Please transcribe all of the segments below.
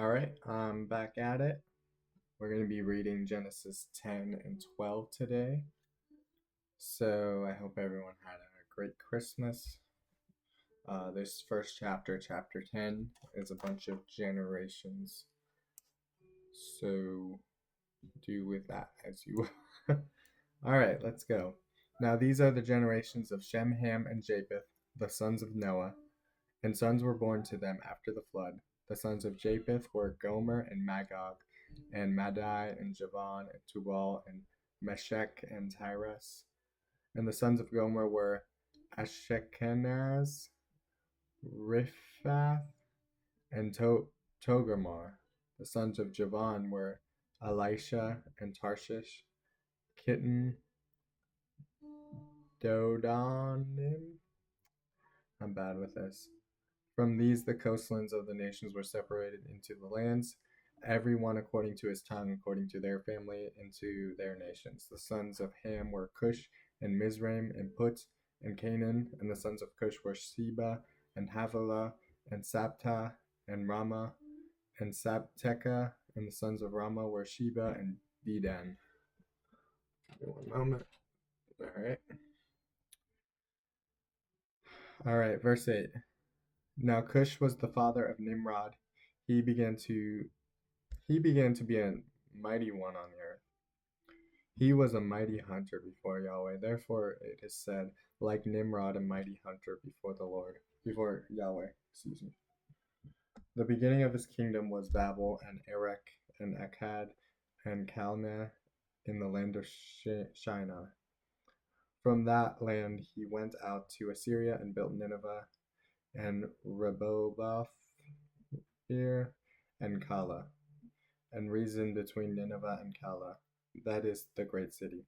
All right, I'm back at it. We're going to be reading Genesis 10 and 12 today. So I hope everyone had a great Christmas. This first chapter, chapter 10, is a bunch of generations. So do with that as you will. All right, let's go. Now these are the generations of Shem, Ham, and Japheth, the sons of Noah, and sons were born to them after the flood. The sons of Japheth were Gomer and Magog, and Madai and Javan and Tubal and Meshech and Tyrus. And the sons of Gomer were Ashkenaz, Riphath, and Togarmah. The sons of Javan were Elisha and Tarshish, Kittim, Dodanim. I'm bad with this. From these, the coastlands of the nations were separated into the lands, every one according to his tongue, according to their family, into their nations. The sons of Ham were Cush, and Mizraim, and Put, and Canaan. And the sons of Cush were Sheba, and Havilah, and Sabta, and Ramah, and Sabteca. And the sons of Ramah were Sheba and Dedan. Give me one moment. All right, verse 8. Now Cush was the father of Nimrod. He began to be a mighty one on the earth. He was a mighty hunter before Yahweh. Therefore it is said, like Nimrod, a mighty hunter before Yahweh. Excuse me. The beginning of his kingdom was Babel and Erech and Akkad and Calneh in the land of Shinar. From that land he went out to Assyria and built Nineveh and Rehoboth and Calah, and reasoned between Nineveh and Calah, that is the great city.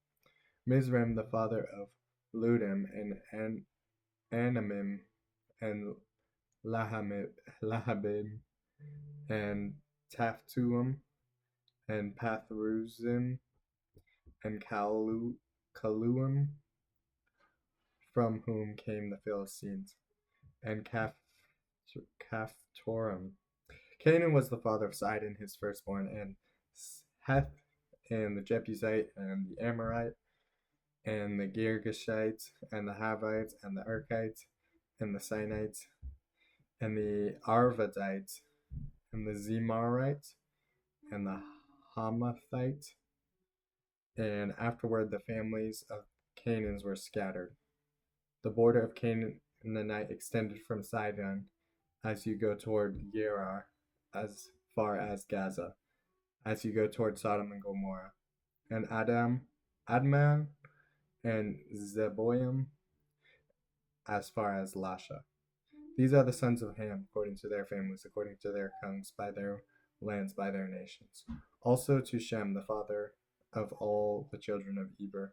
Mizraim, the father of Ludim and Anamim and Lahabim and Taphtuam and Pathruzim and Kaluim, from whom came the Philistines, and Caphtorim. Canaan was the father of Sidon, his firstborn, and Heth, and the Jebusite, and the Amorite, and the Girgashite, and the Havites, and the Arkites, and the Sinites, and the Arvadites, and the Zemarites, and the Hamathites. And afterward the families of Canaans were scattered. The border of Canaanite extended from Sidon as you go toward Gerar, as far as Gaza, as you go toward Sodom and Gomorrah, and Admah, and Zeboim, as far as Lasha. These are the sons of Ham, according to their families, according to their tongues, by their lands, by their nations. Also to Shem, the father of all the children of Eber,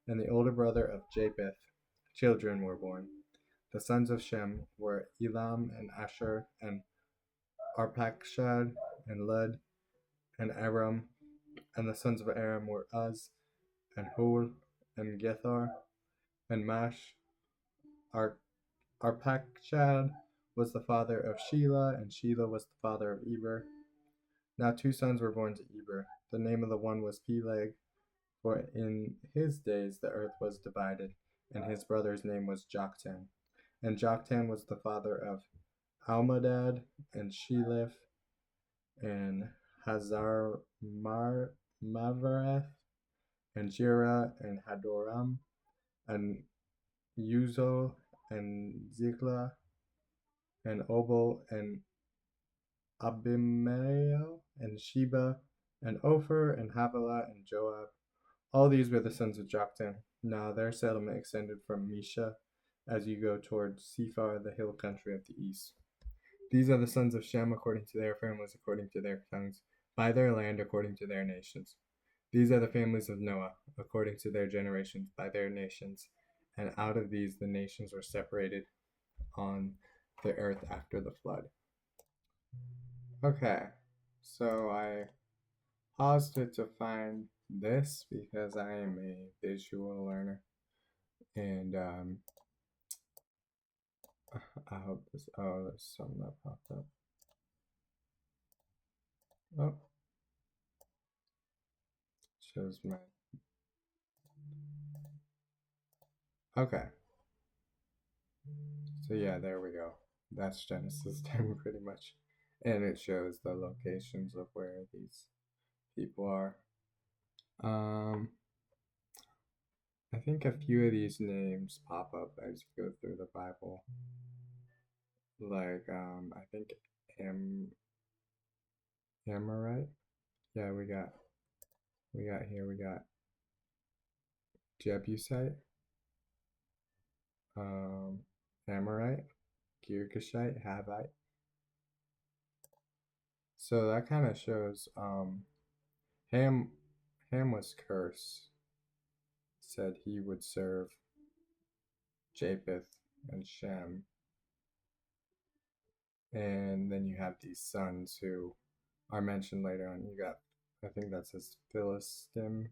and the older brother of Japheth, children were born. The sons of Shem were Elam and Asher and Arpachshad and Lud and Aram, and the sons of Aram were Uz and Hul and Gethar and Mash. Arpachshad was the father of Shelah, and Shelah was the father of Eber. Now two sons were born to Eber. The name of the one was Peleg, for in his days the earth was divided, and his brother's name was Joktan. And Joktan was the father of Almadad and Sheleph and Hazar Mavareth and Jirah and Hadoram and Uzal and Ziklah and Obal and Abimael and Sheba and Ophir and Havilah and Joab. All these were the sons of Joktan. Now their settlement extended from Mesha as you go toward Sephar, the hill country of the east. These are the sons of Shem according to their families, according to their tongues, by their land, according to their nations. These are the families of Noah, according to their generations, by their nations. And out of these the nations were separated on the earth after the flood. Okay, so I paused it to find this because I am a visual learner. And I hope this, oh, there's something that popped up. Oh, shows my. Okay. So yeah, there we go. That's Genesis 10 pretty much. And it shows the locations of where these people are. Um, I think a few of these names pop up as you go through the Bible. Like, I think Am Amorite. Yeah, we got Jebusite, um, Amorite, Girgashite, Havite. So that kind of shows Ham Ham was cursed, said he would serve Japheth and Shem. And then you have these sons who are mentioned later on. You got, I think that says Philistim,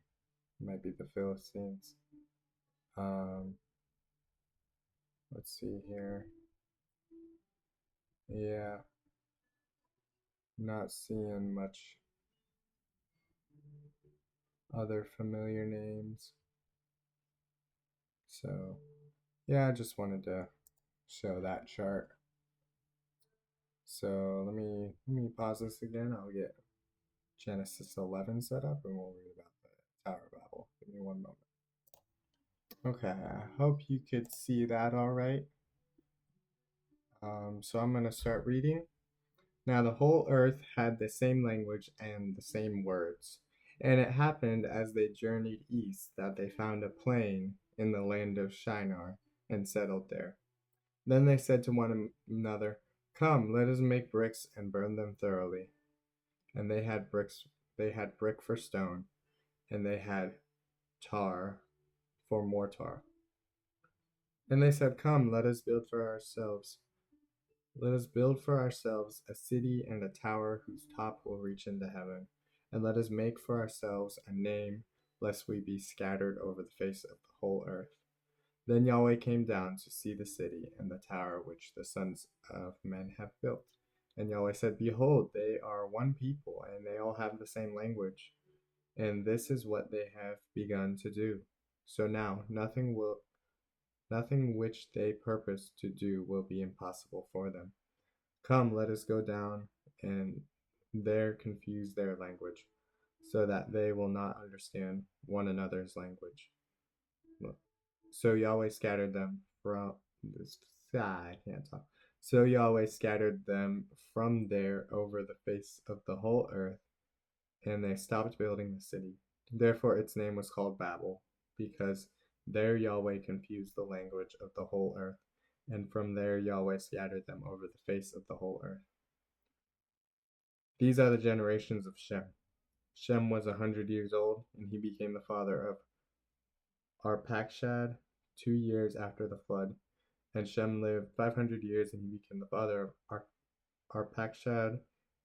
might be the Philistines. Um, let's see here. Yeah, not seeing much other familiar names. So, yeah, I just wanted to show that chart. So let me pause this again. I'll get Genesis 11 set up and we'll read about the Tower of Babel. Give me one moment. Okay, I hope you could see that all right. So I'm going to start reading. Now the whole earth had the same language and the same words. And it happened as they journeyed east that they found a plain in the land of Shinar and settled there. Then they said to one another, "Come, let us make bricks and burn them thoroughly." And they had brick for stone, and they had tar for mortar. And they said, "Come, let us build for ourselves a city and a tower whose top will reach into heaven. And let us make for ourselves a name, lest we be scattered over the face of the whole earth." Then Yahweh came down to see the city and the tower which the sons of men have built. And Yahweh said, "Behold, they are one people, and they all have the same language. And this is what they have begun to do. So now nothing which they purpose to do will be impossible for them. Come, let us go down and there confuse their language, so that they will not understand one another's language." So Yahweh scattered them from this. I can't talk. So Yahweh scattered them from there over the face of the whole earth, and they stopped building the city. Therefore its name was called Babel, because there Yahweh confused the language of the whole earth, and from there Yahweh scattered them over the face of the whole earth. These are the generations of Shem. Shem was 100 years old, and he became the father of Arpachshad 2 years after the flood. And Shem lived 500 years, and he became the father of Arpachshad,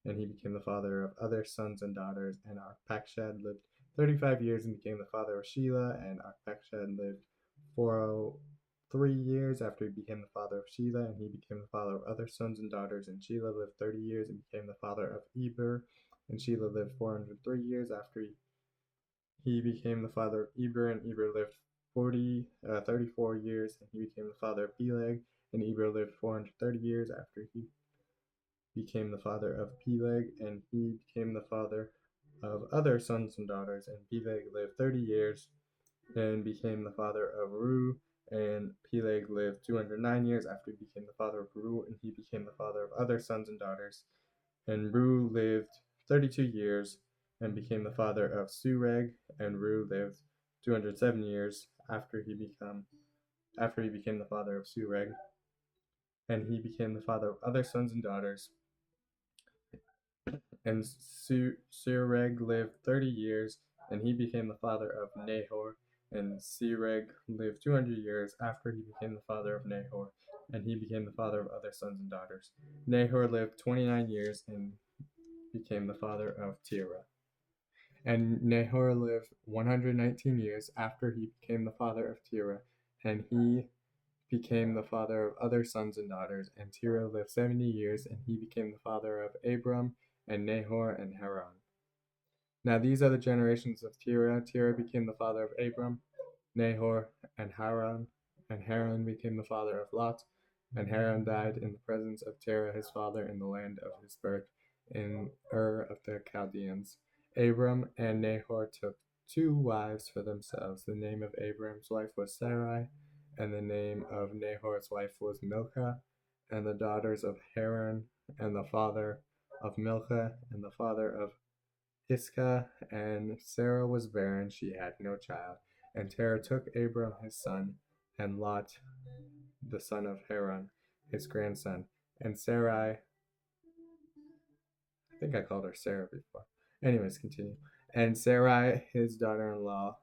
and he became the father of other sons and daughters. And Arpachshad lived 35 years and became the father of Shelah, and Arpachshad lived 403 years after he became the father of Shelah, and he became the father of other sons and daughters. And Shelah lived 30 years and became the father of Eber, and Shelah lived 403 years after he became the father of Eber, and Eber lived 34 years, and he became the father of Peleg, and Eber lived 430 years after he became the father of Peleg, and he became the father of other sons and daughters. And Peleg lived 30 years and became the father of Ru, and Peleg lived 209 years after he became the father of Ru, and he became the father of other sons and daughters. And Ru lived 32 years and became the father of Sureg, and Ru lived 207 years after he became the father of Sureg, and he became the father of other sons and daughters. And Sureg lived 30 years, and he became the father of Nahor. And Sereg lived 200 years after he became the father of Nahor, and he became the father of other sons and daughters. Nahor lived 29 years and became the father of Terah. And Nahor lived 119 years after he became the father of Terah, and he became the father of other sons and daughters. And Terah lived 70 years, and he became the father of Abram, and Nahor and Haran. Now these are the generations of Terah. Terah became the father of Abram, Nahor, and Haran. And Haran became the father of Lot. And Haran died in the presence of Terah his father in the land of his birth, in Ur of the Chaldeans. Abram and Nahor took two wives for themselves. The name of Abram's wife was Sarai, and the name of Nahor's wife was Milcah. And the daughters of Haran, and the father of Milcah, and the father of Iscah. And Sarah was barren, she had no child. And Terah took Abram his son, and Lot the son of Haran his grandson. And Sarai, I think I called her Sarah before. Anyways, continue. And Sarai his daughter in law,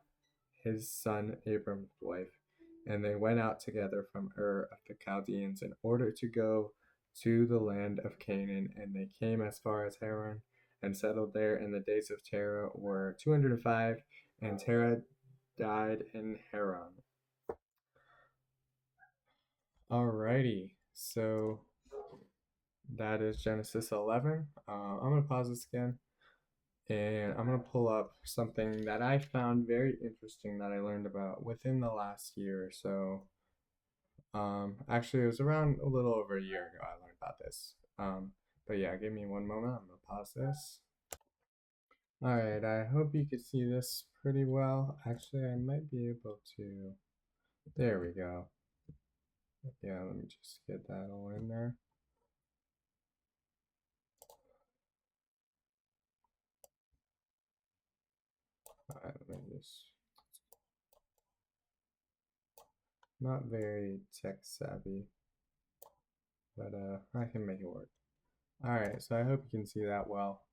his son Abram's wife. And they went out together from Ur of the Chaldeans in order to go to the land of Canaan. And they came as far as Haran and settled there. And the days of Terah were 205, and Terah died in Haran. Alrighty, so that is Genesis 11. I'm going to pause this again, and I'm going to pull up something that I found very interesting that I learned about within the last year or so. Actually, it was around a little over a year ago I learned about this. But yeah, give me one moment. I'm going to pause this. Alright, I hope you can see this pretty well. Actually, I might be able to. There we go. Yeah, let me just get that all in there. Alright, let me just. Not very tech savvy, but I can make it work. Alright, so I hope you can see that well.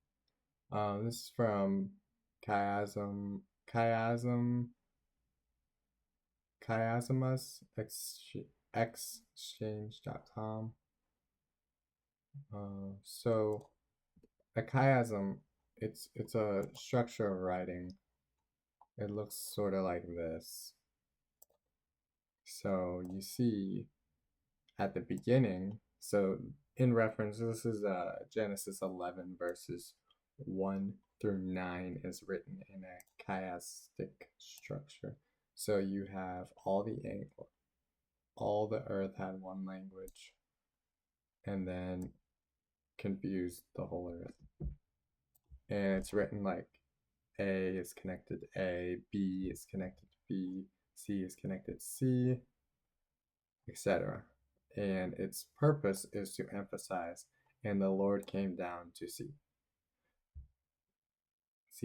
This is from chiasmus exchange.com. So a chiasm, it's a structure of writing. It looks sort of like this. So you see at the beginning, so in reference, this is Genesis 11 verses 1 through 9 is written in a chiastic structure. So you have all the earth had one language, and then confused the whole earth. And it's written like A is connected to A, B is connected to B, C is connected to C, etc. And its purpose is to emphasize, and the Lord came down to see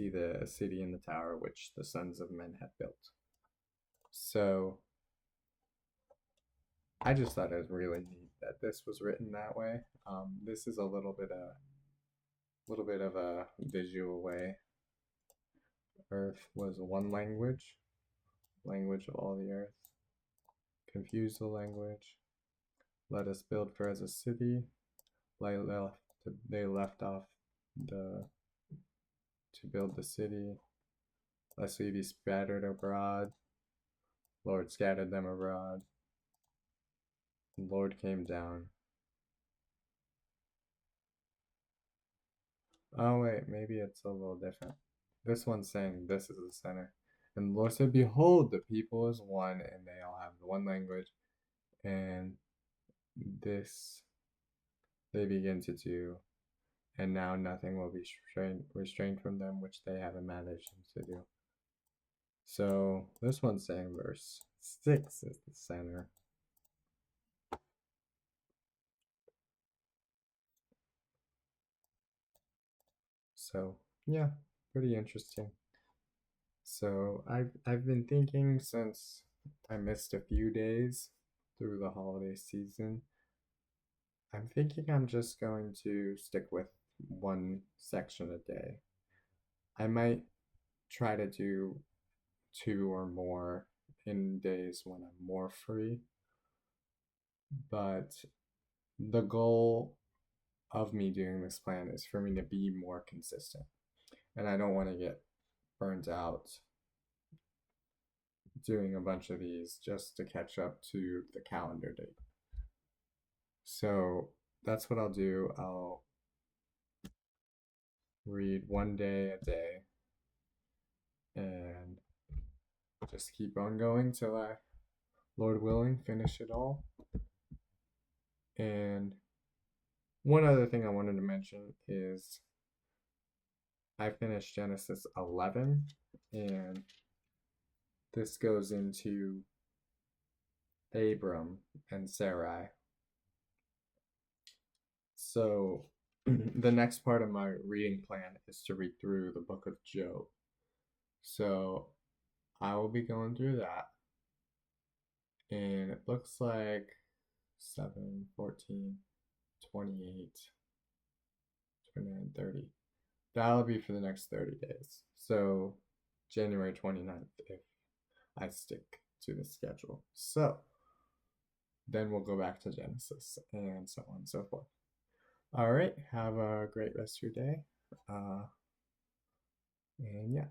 the city and the tower which the sons of men had built. So I just thought it was really neat that this was written that way. This is a little bit of a visual way. Earth was one language of all the earth. Confuse the language. Let us build for us a city. They left off to build the city, lest we be scattered abroad. Lord scattered them abroad. The Lord came down. Oh wait, maybe it's a little different. This one's saying this is the center. And the Lord said, behold, the people is one, and they all have one language. And this they begin to do. And now nothing will be restrained from them which they have imagined to do. So this one's saying verse 6 is the center. So yeah, pretty interesting. So I've been thinking since I missed a few days through the holiday season. I'm thinking I'm just going to stick with one section a day. I might try to do two or more in days when I'm more free, but the goal of me doing this plan is for me to be more consistent. And I don't want to get burnt out doing a bunch of these just to catch up to the calendar date. So that's what I'll do. read one day a day, and just keep on going till I, Lord willing, finish it all. And one other thing I wanted to mention is I finished Genesis 11, and this goes into Abram and Sarai. So the next part of my reading plan is to read through the book of Job. So I will be going through that. And it looks like 7, 14, 28, 29, 30. That'll be for the next 30 days. So January 29th if I stick to the schedule. So then we'll go back to Genesis and so on and so forth. All right. Have a great rest of your day. And yeah.